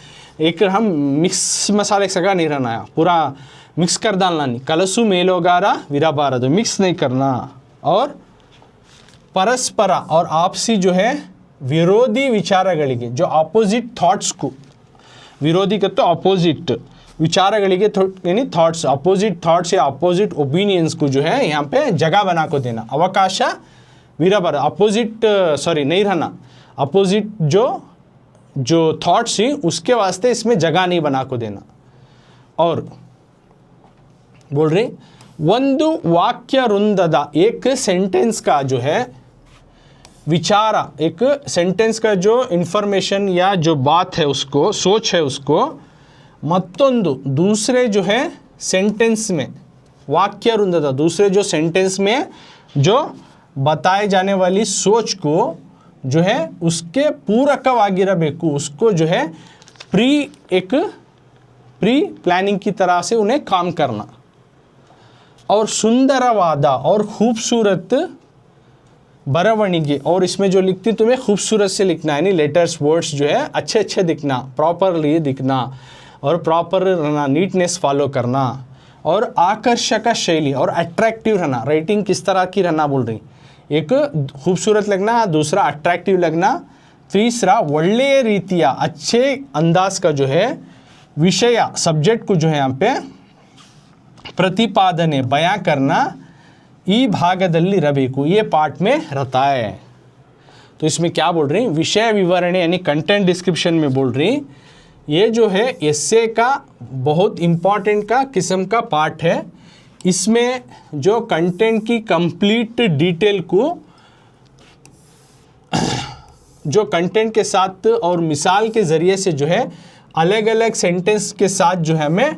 एक हम मिक्स मसाले सगा नहीं रहना है, पूरा मिक्स कर डालना नहीं, कलसु मेलोगारविरबारदु, मिक्स नहीं करना। और परस्पर और आपसी जो है विरोधी विचारಗಳಿಗೆ, जो अपोजिट थॉट्स को, विरोधी का तो अपोजिट विचारಗಳಿಗೆ यानी थॉट्स, अपोजिट थॉट्स या अपोजिट ओपिनियंस को जो है यहाँ पे जगह बना को देना, अवकाश विरबार, अपोजिट सॉरी नहीं रहना, अपोजिट जो थॉट्स ही उसके वास्ते इसमें जगह नहीं बना को देना। और बोल रही ಒಂದು वाक्य वृंदದ, एक सेंटेंस का जो है विचार, एक सेंटेंस का जो इंफॉर्मेशन या जो बात है उसको, सोच है उसको, मತ್ತೊಂದು दूसरे जो है सेंटेंस में, वाक्य वृंदದ दूसरे जो सेंटेंस में जो बताए जाने वाली सोच को जो है उसके पूरकವಾಗಿರಬೇಕು, उसको जो है प्री प्लानिंग की तरह से उन्हें काम करना। और सुंदरवाद और खूबसूरत बरवणिगे, और इसमें जो लिखती तुम्हें खूबसूरत से लिखना, यानी लेटर्स वर्ड्स जो है अच्छे अच्छे दिखना, प्रॉपरली दिखना और प्रॉपर रहना, नीटनेस फॉलो करना। और आकर्षक शैली और अट्रैक्टिव रहना, राइटिंग किस तरह की रहना बोल रही, एक खूबसूरत लगना, दूसरा अट्रैक्टिव लगना, तीसरा ಒಳ್ಳೆಯ ರೀತಿಯ अच्छे अंदाज का जो है विषय सब्जेक्ट को जो है यहाँ पे प्रतिपादने बयां करना ಈ ಭಾಗದಲ್ಲಿ ಇರಬೇಕು, ये पार्ट में रहता है। तो इसमें क्या बोल रही, विषय विवरण यानी कंटेंट डिस्क्रिप्शन में बोल रही, ये जो है एस्से का बहुत इम्पॉर्टेंट का किस्म का पार्ट है। इसमें जो कंटेंट की कंप्लीट डिटेल को जो कंटेंट के साथ और मिसाल के ज़रिए से जो है अलग अलग सेंटेंस के साथ जो है हमें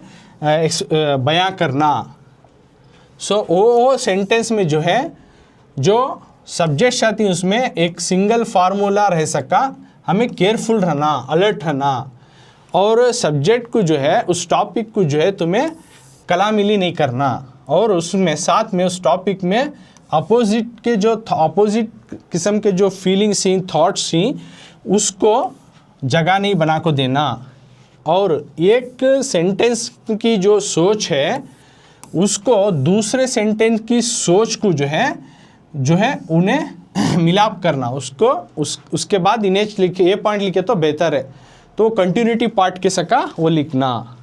बयां करना। वो सेंटेंस में जो है जो सब्जेक्ट आती है उसमें एक सिंगल फार्मूला रह सका, हमें केयरफुल रहना, अलर्ट रहना। और सब्जेक्ट को जो है उस टॉपिक को जो है तुम्हें कलामिली नहीं करना, और उसमें साथ में उस टॉपिक में अपोजिट के जो अपोजिट किस्म के जो फीलिंग्स ही, थॉट्स ही, उसको जगह नहीं बना को देना। और एक सेंटेंस की जो सोच है उसको दूसरे सेंटेंस की सोच को जो है उन्हें मिलाप करना, उसको उसके बाद इन्हें लिखे, ये पॉइंट लिखे तो बेहतर है, तो कंटिन्यूटी पार्ट के सका वो लिखना।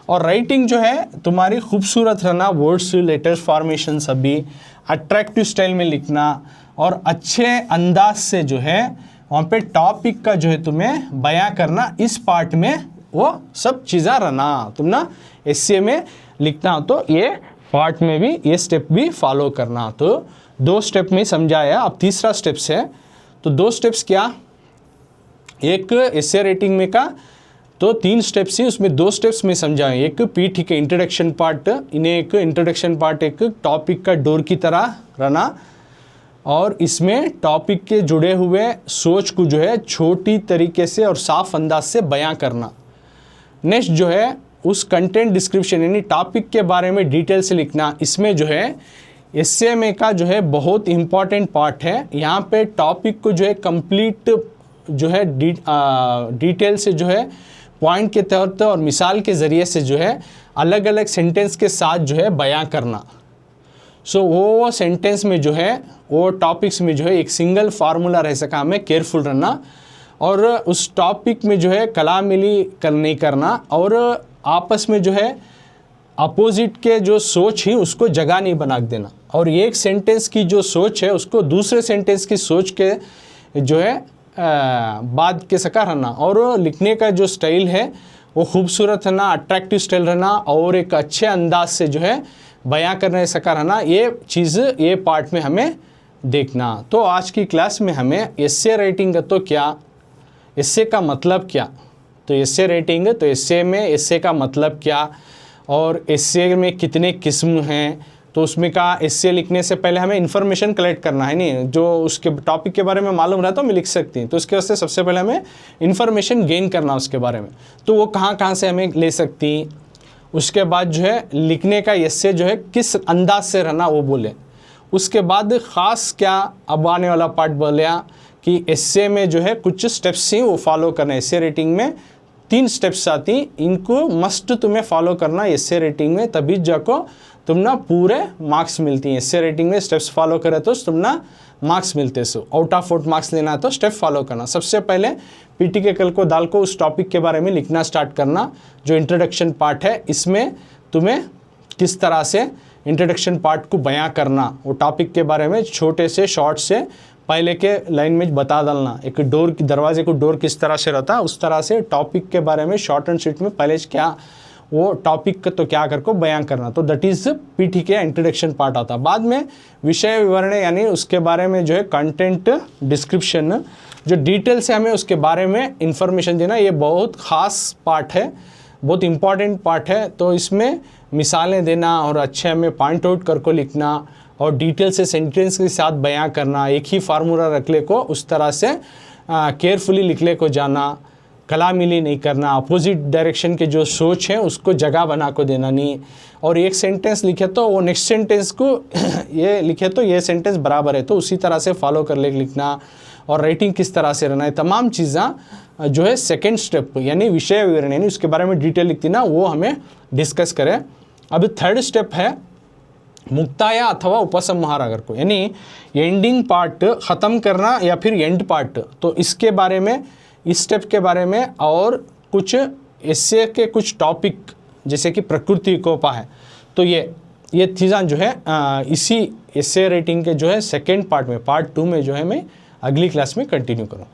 और राइटिंग जो है तुम्हारी खूबसूरत रहना, वर्ड्स, लेटर्स, फॉर्मेशन सभी अट्रैक्टिव स्टाइल में लिखना, और अच्छे अंदाज से जो है वहाँ पे टॉपिक का जो है तुम्हें बयां करना, इस पार्ट में वो सब चीज़ें रहना। तुम ना एस्से में लिखना हो तो ये पार्ट में भी ये स्टेप भी फॉलो करना। तो 2 स्टेप में समझाया, अब तीसरा स्टेप्स है। तो 2 स्टेप्स क्या, एक एसे रेटिंग में का तो 3 स्टेप्स ही, उसमें 2 स्टेप्स में समझाएं। एक पीटी के इंट्रोडक्शन पार्ट, इन्हें एक इंट्रोडक्शन पार्ट एक टॉपिक का डोर की तरह रहना, और इसमें टॉपिक के जुड़े हुए सोच को जो है छोटी तरीके से और साफ अंदाज से बयां करना। नेक्स्ट जो है उस कंटेंट डिस्क्रिप्शन यानी टॉपिक के बारे में डिटेल से लिखना। इसमें जो है एसे में का जो है बहुत इंपॉर्टेंट पार्ट है। यहाँ पे टॉपिक को जो है कंप्लीट जो है डिटेल से जो है पॉइंट के तौर पर और मिसाल के ज़रिए से जो है अलग अलग सेंटेंस के साथ जो है बयां करना। सो वो सेंटेंस में जो है वो टॉपिक्स में जो है एक सिंगल फार्मूला रह सका, हमें केयरफुल रहना, और उस टॉपिक में जो है कलामिली नहीं करना, और आपस में जो है अपोजिट के जो सोच ही उसको जगह नहीं बना देना, और एक सेंटेंस की जो सोच है उसको दूसरे सेंटेंस की सोच के जो है बाद के सका रहना। और लिखने का जो स्टाइल है वो खूबसूरत रहना, अट्रैक्टिव स्टाइल रहना, और एक अच्छे अंदाज से जो है बयां करने सका रहना। ये चीज़ ये पार्ट में हमें देखना। तो आज की क्लास में हमें एसे राइटिंग तो क्या, एसे का मतलब क्या, तो एसे राइटिंग तो एसे में एसे का मतलब क्या, और एसे में कितने किस्म हैं, तो उसमें का एसे लिखने से पहले हमें इन्फॉर्मेशन कलेक्ट करना है, नहीं जो उसके टॉपिक के बारे में मालूम रहता है मैं लिख सकती हूँ, तो उसके वास्ते सबसे पहले हमें इन्फॉर्मेशन गेन करना उसके बारे में, तो वो कहाँ कहाँ से हमें ले सकती। उसके बाद जो है लिखने का एसे जो है किस अंदाज से रहना वो बोले। उसके बाद ख़ास क्या अब आने वाला पार्ट बोलिया कि एसे में जो है कुछ स्टेप्स ही वो फॉलो करना। एसे रेटिंग में 3 स्टेप्स आती, इनको मस्ट तुम्हें फॉलो करना एसे रेटिंग में, तभी जाको तुम ना पूरे मार्क्स मिलती हैं। एसे रेटिंग में स्टेप्स फॉलो करे तो तुम ना मार्क्स मिलते। सो आउट ऑफ 4 मार्क्स लेना है तो स्टेप फॉलो करना। सबसे पहले पीटी के कल को दाल को उस टॉपिक के बारे में लिखना स्टार्ट करना। जो इंट्रोडक्शन पार्ट है इसमें तुम्हें किस तरह से इंट्रोडक्शन पार्ट को बयां करना, वो टॉपिक के बारे में छोटे से शॉर्ट से पहले के लाइन में बता डालना। एक डोर की दरवाजे को डोर किस तरह से रहता है उस तरह से टॉपिक के बारे में शॉर्ट एंड स्वीट में पहले क्या वो टॉपिक तो क्या करके बयां करना। तो दैट इज़ पीटी के इंट्रोडक्शन पार्ट आता। बाद में विषय विवरण यानी उसके बारे में जो है कंटेंट डिस्क्रिप्शन, जो डिटेल से हमें उसके बारे में इंफॉर्मेशन देना, ये बहुत ख़ास पार्ट है, बहुत इंपॉर्टेंट पार्ट है। तो इसमें मिसालें देना और अच्छे हमें पॉइंट आउट करके लिखना और डिटेल से सेंटेंस के साथ बयां करना, एक ही फार्मूला रख ले को उस तरह से केयरफुली लिख ले को जाना, कलामिली नहीं करना, अपोजिट डायरेक्शन के जो सोच है उसको जगह बना को देना नहीं। और एक सेंटेंस लिखे तो वो नेक्स्ट सेंटेंस को ये लिखे तो ये सेंटेंस बराबर है तो उसी तरह से फॉलो कर ले लिखना। और राइटिंग किस तरह से रहना है, तमाम चीज़ें जो है सेकेंड स्टेप यानी विषय विवरण यानी उसके बारे में डिटेल लिखती ना वो हमें डिस्कस करें। अब थर्ड स्टेप है मुक्ताय अथवा उपसंहार अगर को, यानी एंडिंग पार्ट ख़त्म करना या फिर एंड पार्ट। तो इसके बारे में इस स्टेप के बारे में और कुछ एसे के कुछ टॉपिक जैसे कि प्रकृति कोपा है, तो ये चीज़ें जो है इसी एसे राइटिंग के जो है सेकेंड पार्ट में पार्ट 2 में जो है मैं अगली क्लास में कंटिन्यू करूँ।